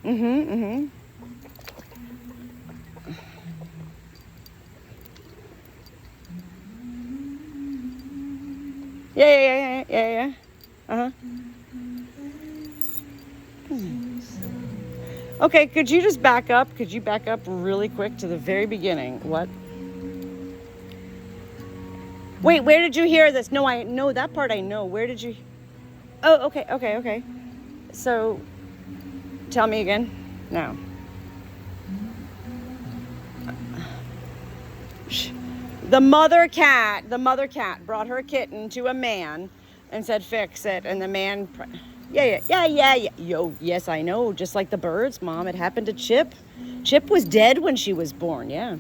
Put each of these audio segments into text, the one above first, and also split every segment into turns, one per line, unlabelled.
Mm-hmm, mm-hmm. Yeah. Uh-huh. Okay, could you just back up? Could you back up really quick to the very beginning? What? Wait, where did you hear this? No, I know that part I know. Where did you? Oh, okay. So, tell me again. No. The mother cat brought her kitten to a man and said, fix it. And the man, yeah. Yo, yes, I know. Just like the birds, Mom. It happened to Chip. Chip was dead when she was born, yeah.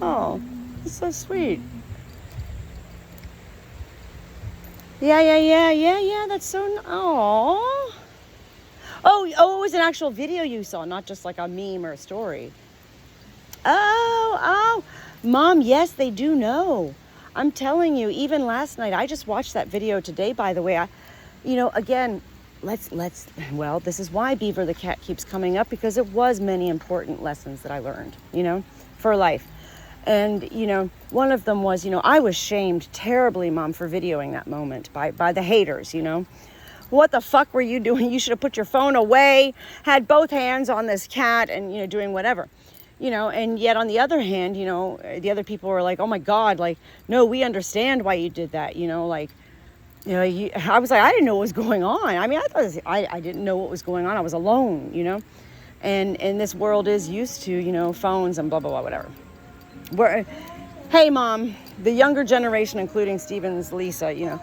Oh, that's so sweet. Yeah. That's so, oh. Oh, it was an actual video you saw, not just like a meme or a story. Oh, Mom, yes, they do know. I'm telling you, even last night, I just watched that video today, by the way. Again, well, this is why Beaver the cat keeps coming up, because it was many important lessons that I learned, for life. And, one of them was, I was shamed terribly, Mom, for videoing that moment by the haters, What the fuck were you doing? You should have put your phone away, had both hands on this cat and, doing whatever. And yet on the other hand, the other people were like, oh my God, like, no, we understand why you did that. I was like, I didn't know what was going on. I mean, I didn't know what was going on. I was alone, and this world is used to, phones and blah, blah, blah, whatever. Hey, Mom, the younger generation, including Steven's Lisa,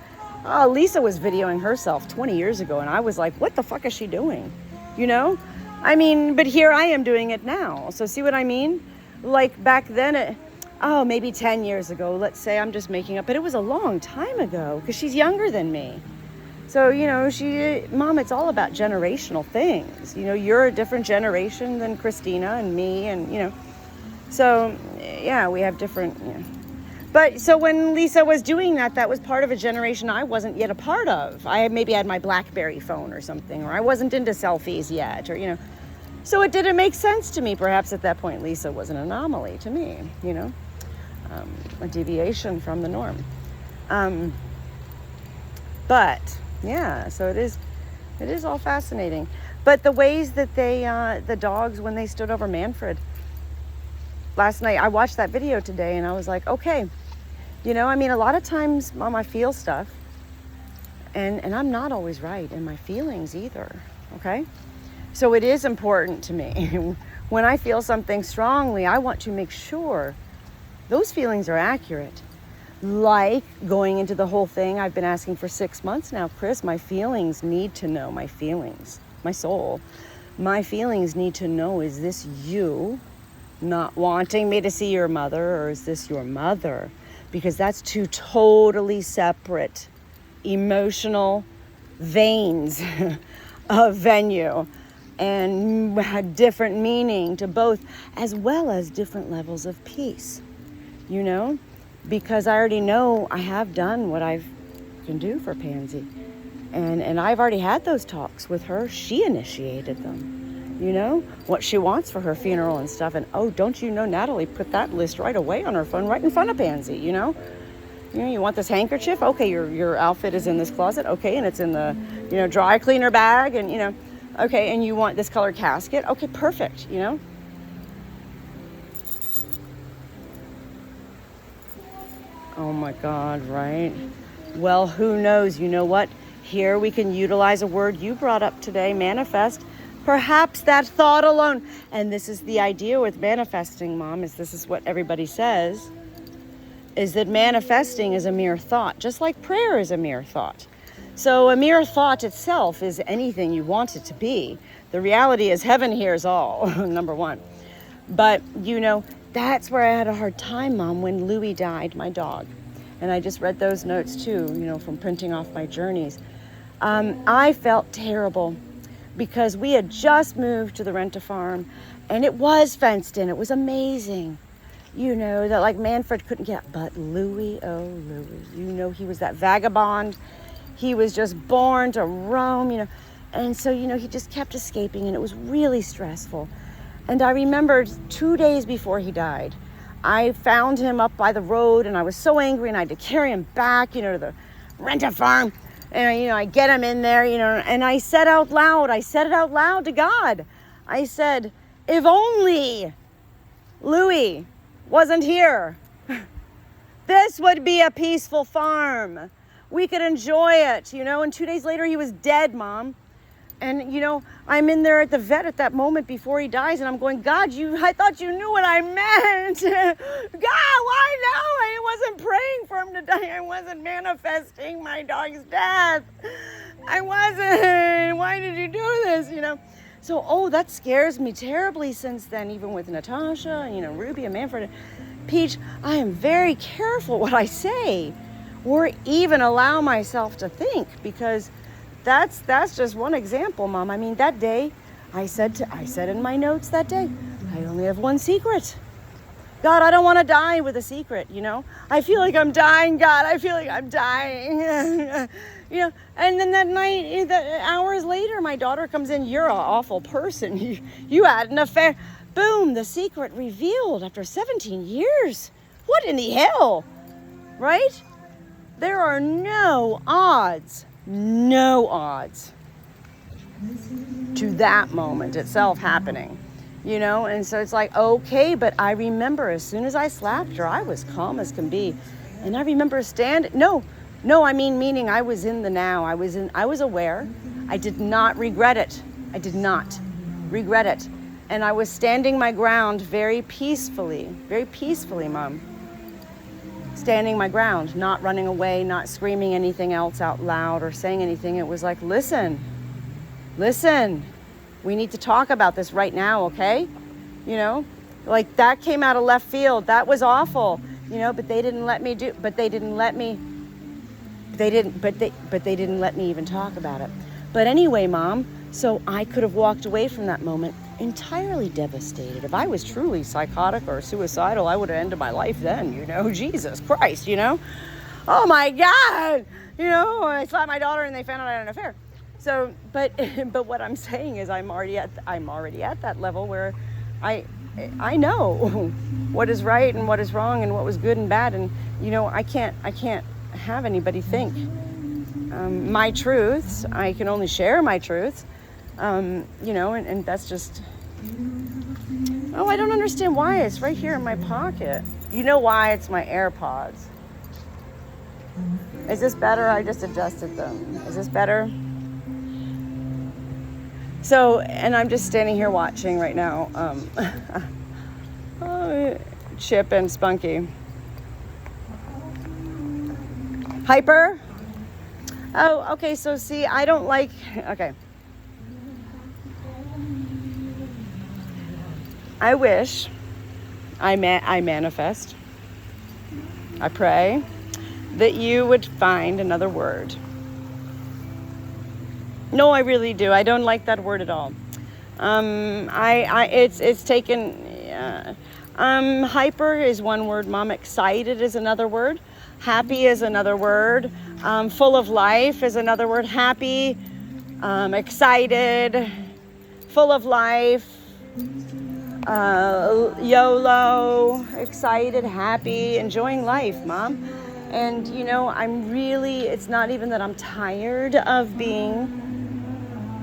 Lisa was videoing herself 20 years ago. And I was like, what the fuck is she doing? I mean, but here I am doing it now. So see what I mean? Like back then, maybe 10 years ago, let's say, I'm just making up, but it was a long time ago because she's younger than me. So, Mom, it's all about generational things. You're a different generation than Christina and me and, so yeah, we have different, But so when Lisa was doing that, that was part of a generation I wasn't yet a part of. I maybe had my BlackBerry phone or something, or I wasn't into selfies yet, or, So it didn't make sense to me. Perhaps at that point, Lisa was an anomaly to me, a deviation from the norm. But yeah, so it is all fascinating. But the ways that the dogs, when they stood over Manfred last night, I watched that video today and I was like, okay, a lot of times, Mom, I feel stuff and I'm not always right in my feelings either. Okay. So it is important to me when I feel something strongly, I want to make sure those feelings are accurate. Like going into the whole thing I've been asking for 6 months now, Chris, my feelings need to know my feelings, my soul. My feelings need to know, is this you not wanting me to see your mother, or is this your mother? Because that's two totally separate emotional veins of venue. And had different meaning to both, as well as different levels of peace, because I already know I have done what I can do for Pansy. And I've already had those talks with her. She initiated them, what she wants for her funeral and stuff. And don't you know, Natalie put that list right away on her phone, right in front of Pansy, you want this handkerchief? Okay, your outfit is in this closet. Okay, and it's in the, dry cleaner bag and, okay, and you want this color casket? Okay, perfect, Oh my God, right? Well, who knows? You know what? Here we can utilize a word you brought up today, manifest. Perhaps that thought alone. And this is the idea with manifesting, Mom, this is what everybody says, is that manifesting is a mere thought, just like prayer is a mere thought. So a mere thought itself is anything you want it to be. The reality is heaven hears all, number one. But, that's where I had a hard time, Mom, when Louie died, my dog. And I just read those notes too, from printing off my journeys. I felt terrible because we had just moved to the rent-a-farm and it was fenced in. It was amazing. That like Manfred couldn't get, but Louie, oh Louie, he was that vagabond. He was just born to roam, And so, he just kept escaping, and it was really stressful. And I remembered 2 days before he died, I found him up by the road, and I was so angry, and I had to carry him back, to the rent-a-farm. And, I get him in there, and I said it out loud to God. I said, if only Louis wasn't here, this would be a peaceful farm. We could enjoy it, And 2 days later, he was dead, Mom. And, I'm in there at the vet at that moment before he dies, and I'm going, God, I thought you knew what I meant. God, why no? I wasn't praying for him to die. I wasn't manifesting my dog's death. I wasn't. Why did you do this, So, that scares me terribly since then, even with Natasha, Ruby and Manfred. Peach, I am very careful what I say or even allow myself to think, because that's just one example, Mom. I mean, that day, I said in my notes that day, I only have one secret. God, I don't want to die with a secret, I feel like I'm dying, God. I feel like I'm dying. And then that night, hours later, my daughter comes in. You're an awful person. You had an affair. Boom, the secret revealed after 17 years. What in the hell? Right? There are no odds to that moment itself happening, and so it's like, okay, but I remember as soon as I slapped her, I was calm as can be, and I remember meaning I was in the now. I was aware. I did not regret it. And I was standing my ground very peacefully, Mom. Standing my ground, not running away, not screaming anything else out loud or saying anything. It was like, listen, we need to talk about this right now, okay? Like that came out of left field. That was awful, but they didn't let me even talk about it. But anyway, Mom, so I could have walked away from that moment entirely devastated. If I was truly psychotic or suicidal, I would have ended my life then, Jesus Christ, Oh my God, I slapped my daughter and they found out I had an affair. So, but what I'm saying is I'm already at that level where I know what is right and what is wrong and what was good and bad, and I can't have anybody think my truths. I can only share my truths. And that's just, I don't understand why it's right here in my pocket. You know why? It's my AirPods. Is this better? I just adjusted them. Is this better? So, and I'm just standing here watching right now, Chip and Spunky. Hyper? Oh, okay, so see, I don't like, okay. I wish, I manifest, I pray that you would find another word. No, I really do. I don't like that word at all. It's taken, hyper is one word, Mom. Excited is another word. Happy is another word. Full of life is another word. Happy, excited, full of life. YOLO, excited, happy, enjoying life, Mom. And, it's not even that I'm tired of being,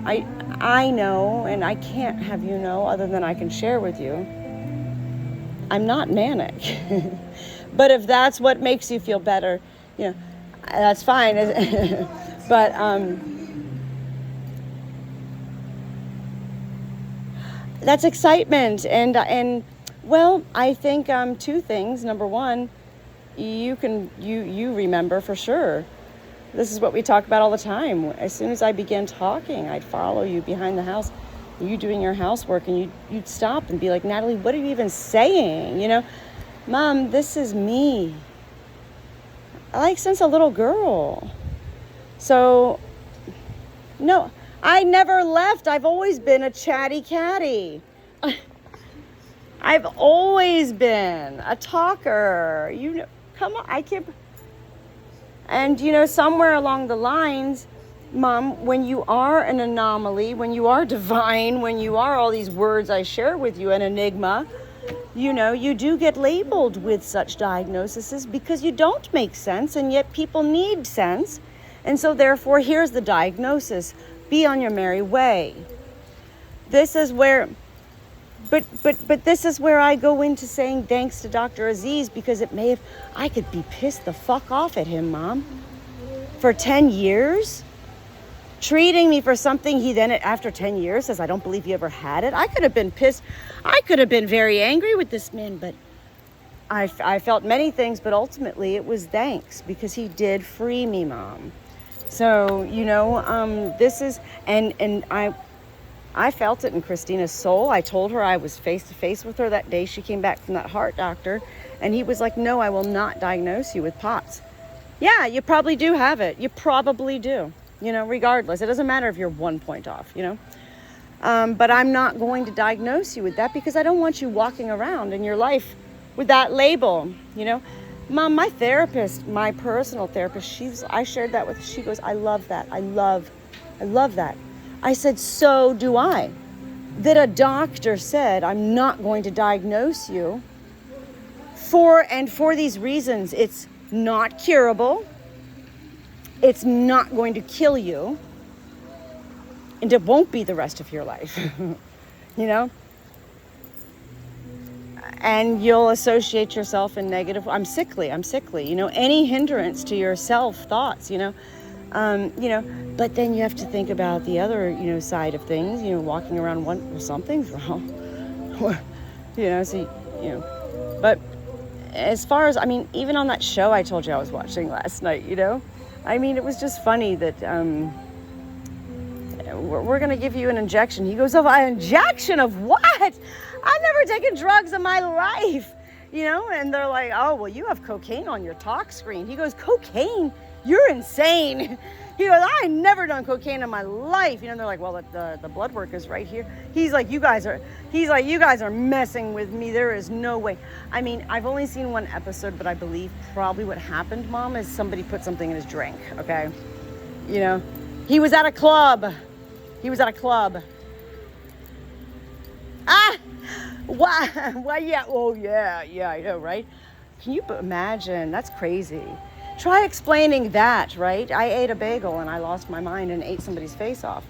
I know, and I can't have you know, other than I can share with you, I'm not manic. But if that's what makes you feel better, that's fine. But, that's excitement, and well, I think two things. Number one, you remember for sure. This is what we talk about all the time. As soon as I began talking, I'd follow you behind the house, you doing your housework, and you'd stop and be like, Natalie, what are you even saying? Mom, this is me. Like since a little girl. So, no. I never left. I've always been a chatty catty. I've always been a talker. Come on, I can't. And, somewhere along the lines, Mom, when you are an anomaly, when you are divine, when you are all these words I share with you, an enigma, you do get labeled with such diagnoses because you don't make sense, and yet people need sense. And so therefore, here's the diagnosis. Be on your merry way. This is where, but this is where I go into saying thanks to Dr. Aziz, because I could be pissed the fuck off at him, Mom, for 10 years, treating me for something he then, after 10 years, says, I don't believe you ever had it. I could have been pissed. I could have been very angry with this man, but I felt many things, but ultimately it was thanks, because he did free me, Mom. So, this is, and I felt it in Christina's soul. I told her I was face to face with her that day she came back from that heart doctor, and he was like, no, I will not diagnose you with POTS. Yeah, you probably do have it. You probably do, regardless. It doesn't matter if you're 1 point off, but I'm not going to diagnose you with that, because I don't want you walking around in your life with that label, Mom, my therapist, my personal therapist, I shared that with her. She goes, I love that. I love that. I said, so do I. That a doctor said, I'm not going to diagnose you for these reasons. It's not curable. It's not going to kill you. And it won't be the rest of your life, And you'll associate yourself in negative. I'm sickly. Any hindrance to your self thoughts, but then you have to think about the other, side of things, walking around something's wrong, but as far as, even on that show I told you I was watching last night, it was just funny that, we're going to give you an injection. He goes, oh, an injection of what? I've never taken drugs in my life, and they're like, oh, well, you have cocaine on your talk screen. He goes, cocaine? You're insane. He goes, I've never done cocaine in my life. They're like, well, the blood work is right here. He's like, you guys are messing with me. There is no way. I've only seen one episode, but I believe probably what happened, Mom, is somebody put something in his drink, okay? He was at a club. Ah! Why? Yeah. Oh, yeah, I know, right? Can you imagine? That's crazy. Try explaining that, right? I ate a bagel and I lost my mind and ate somebody's face off.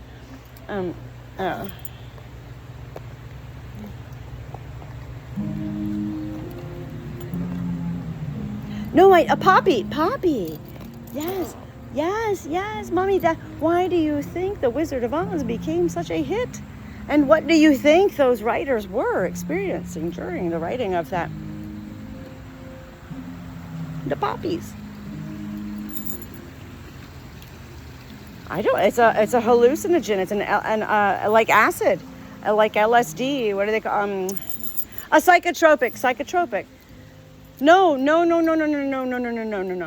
No, a Poppy. Yes, Mommy. Why do you think The Wizard of Oz became such a hit? And what do you think those writers were experiencing during the writing of that? The poppies. I don't. It's a hallucinogen. It's like acid, like LSD. What do they call? A psychotropic. No.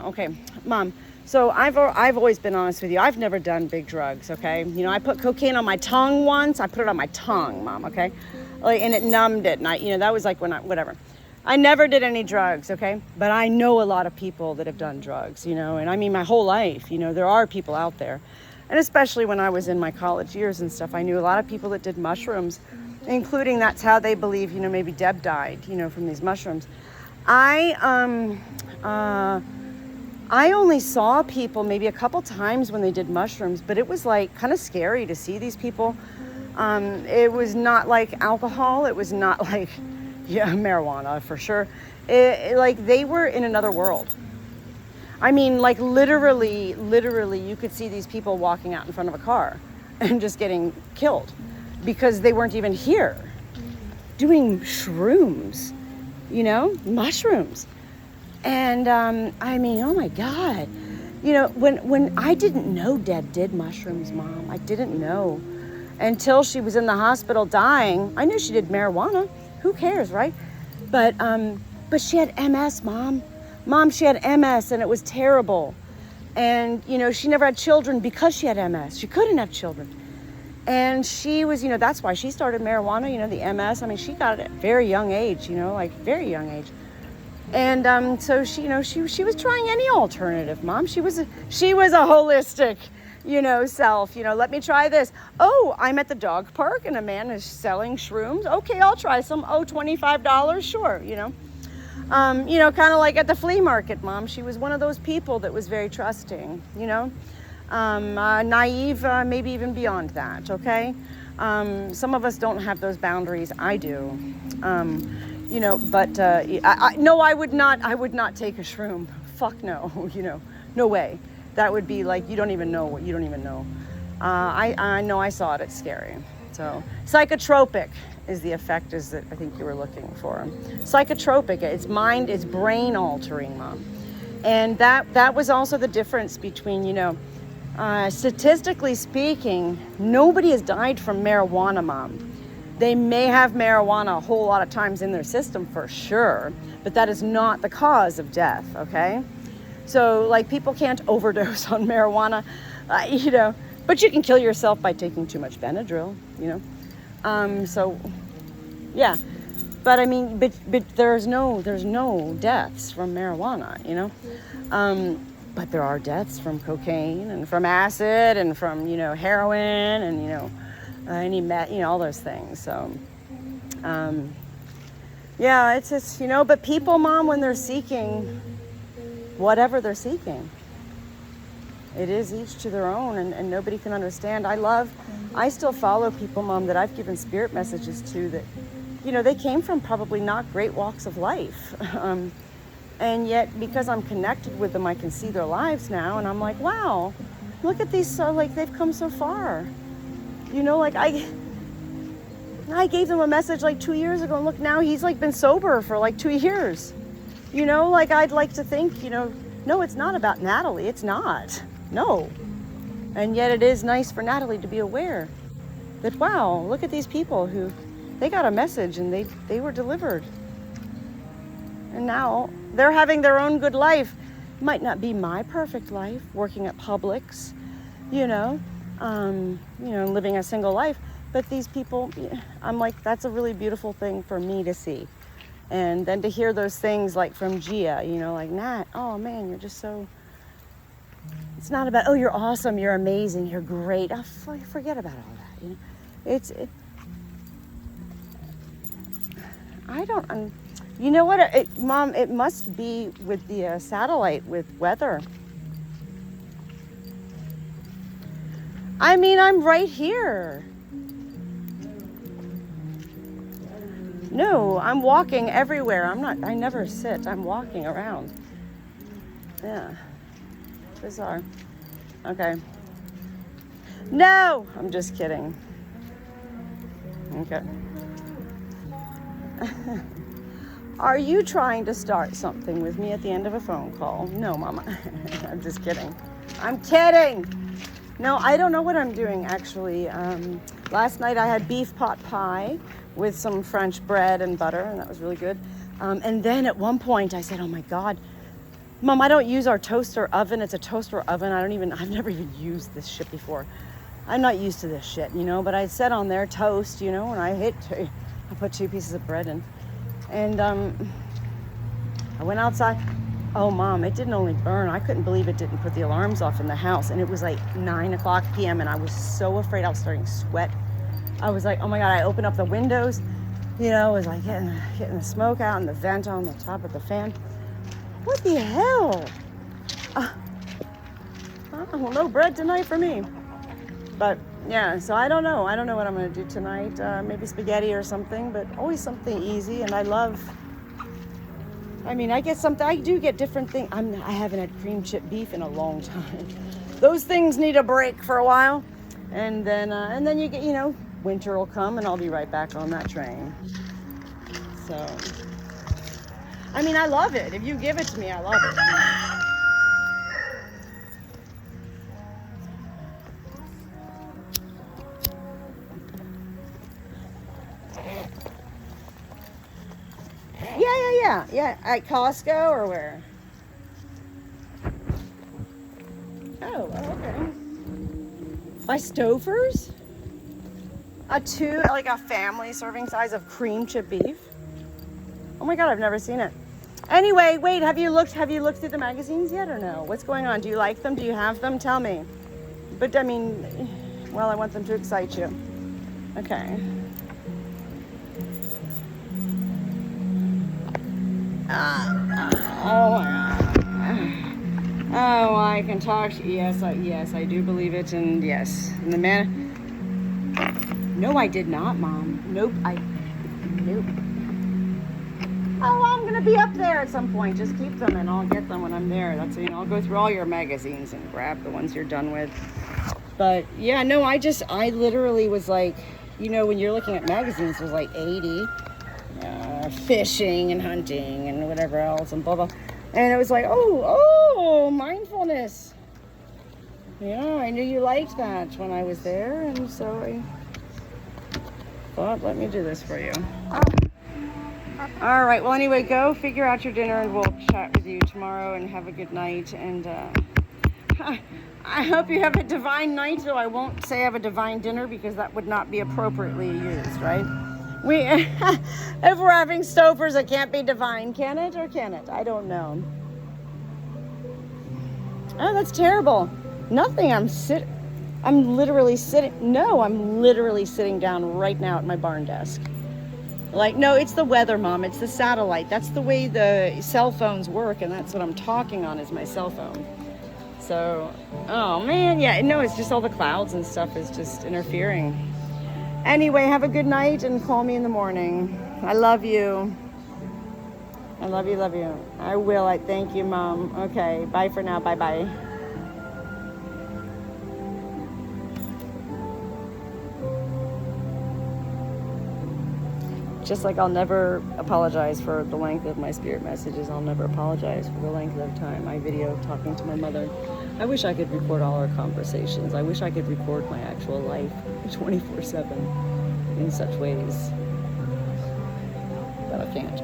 Okay, Mom. So I've always been honest with you. I've never done big drugs, okay? I put cocaine on my tongue once. I put it on my tongue, Mom, okay? And it numbed it. And that was like whatever. I never did any drugs, okay? But I know a lot of people that have done drugs, and my whole life, there are people out there. And especially when I was in my college years and stuff, I knew a lot of people that did mushrooms, including that's how they believe, maybe Deb died, from these mushrooms. I only saw people maybe a couple times when they did mushrooms, but it was like kind of scary to see these people. It was not like alcohol. It was not like, marijuana for sure. Like they were in another world. Like literally, you could see these people walking out in front of a car and just getting killed because they weren't even here doing shrooms, mushrooms. And, oh my God, when I didn't know Deb did mushrooms, Mom, I didn't know until she was in the hospital dying. I knew she did marijuana. Who cares, right? But she had MS, Mom. Mom, she had MS and it was terrible. And, she never had children because she had MS. She couldn't have children. And she was, that's why she started marijuana, the MS. She got it at a very young age, very young age. And so she, she was trying any alternative, Mom. She was a holistic, self. Let me try this. Oh, I'm at the dog park and a man is selling shrooms. Okay, I'll try some. Oh, $25, sure. Kind of like at the flea market, Mom. She was one of those people that was very trusting. Naive, maybe even beyond that. Okay, some of us don't have those boundaries. I do. But no, I would not take a shroom. Fuck no, no way. That would be like, you don't even know what you don't even know. I know, I saw it, it's scary. So psychotropic is the effect is that I think you were looking for. Psychotropic, it's brain altering, Mom. And that was also the difference between, statistically speaking, nobody has died from marijuana, Mom. They may have marijuana a whole lot of times in their system for sure, but that is not the cause of death, okay? So, like, people can't overdose on marijuana, but you can kill yourself by taking too much Benadryl, So, yeah. But I mean, but there's no deaths from marijuana, But there are deaths from cocaine and from acid and from, heroin and, all those things. So, yeah, it's just, but people, Mom, when they're seeking whatever they're seeking, it is each to their own, and nobody can understand. I still follow people, Mom, that I've given spirit messages to that, they came from probably not great walks of life. And yet, because I'm connected with them, I can see their lives now, and I'm like, wow, look at these, they've come so far. I gave them a message like 2 years ago, and look, now he's like been sober for like 2 years. I'd like to think, no, it's not about Natalie. It's not. No. And yet it is nice for Natalie to be aware that, wow, look at these people who, they got a message and they were delivered. And now they're having their own good life. Might not be my perfect life, working at Publix, living a single life. But these people, I'm like, that's a really beautiful thing for me to see. And then to hear those things like from Gia, like, Nat, oh man, you're just so, it's not about, oh, you're awesome, you're amazing, you're great. Oh, forget about all that, I don't, you know what, Mom, it must be with the satellite, with weather. I mean, I'm right here. No, I'm walking everywhere. I never sit. I'm walking around. Yeah. Bizarre. Okay. No, I'm just kidding. Okay. Are you trying to start something with me at the end of a phone call? No, Mama. I'm just kidding. I'm kidding. No, I don't know what I'm doing, actually. Last night I had beef pot pie with some French bread and butter, and that was really good. And then at one point I said, oh my God, Mom, I don't use our toaster oven. It's a toaster oven. I've never even used this shit before. I'm not used to this shit, but I said on there toast, and I put 2 pieces of bread in. And I went outside. Oh, Mom, it didn't only burn. I couldn't believe it didn't put the alarms off in the house. And it was like 9:00 p.m. and I was so afraid I was starting to sweat. I was like, oh my God, I opened up the windows, it was like getting the smoke out and the vent on the top of the fan. What the hell? Well, no bread tonight for me. But yeah, so I don't know. I don't know what I'm going to do tonight. Maybe spaghetti or something, but always something easy. And I get something. I do get different things. I haven't had cream chip beef in a long time. Those things need a break for a while. And then you get, winter will come and I'll be right back on that train. So, I love it. If you give it to me, I love it. Yeah. At Costco or where? Oh, okay. By Stouffer's? A family serving size of cream chip beef? Oh my God, I've never seen it. Anyway, wait, have you looked through the magazines yet or no? What's going on? Do you like them? Do you have them? Tell me. But I mean, well, I want them to excite you. Okay. Oh my God. Oh, I can talk. Yes, I do believe it, and yes, and the man. No, I did not, Mom. Nope. Nope. Oh, I'm gonna be up there at some point. Just keep them, and I'll get them when I'm there. That's, you know, I'll go through all your magazines and grab the ones you're done with. But yeah, no, I literally was like, you know, when you're looking at magazines, there's like 80, fishing and hunting and whatever else and blah blah, and it was like, oh, mindfulness. Yeah, I knew you liked that when I was there, and so I thought, let me do this for you. All right, well, anyway, go figure out your dinner, and we'll chat with you tomorrow, and have a good night. And I hope you have a divine night, though I won't say have a divine dinner, because that would not be appropriately used, right? If we're having Stouffer's, it can't be divine, can it, or can it? I don't know. Oh, that's terrible. Nothing. I'm literally sitting down right now at my barn desk. Like, no, it's the weather, Mom. It's the satellite. That's the way the cell phones work, and that's what I'm talking on, is my cell phone. So, oh man, yeah, no, it's just all the clouds and stuff is just interfering. Anyway, have a good night and call me in the morning. I love you. I love you, love you. I will. I thank you, Mom. Okay, bye for now. Bye-bye. Just like I'll never apologize for the length of my spirit messages, I'll never apologize for the length of time I video talking to my mother. I wish I could record all our conversations. I wish I could record my actual life 24/7 in such ways, but I can't.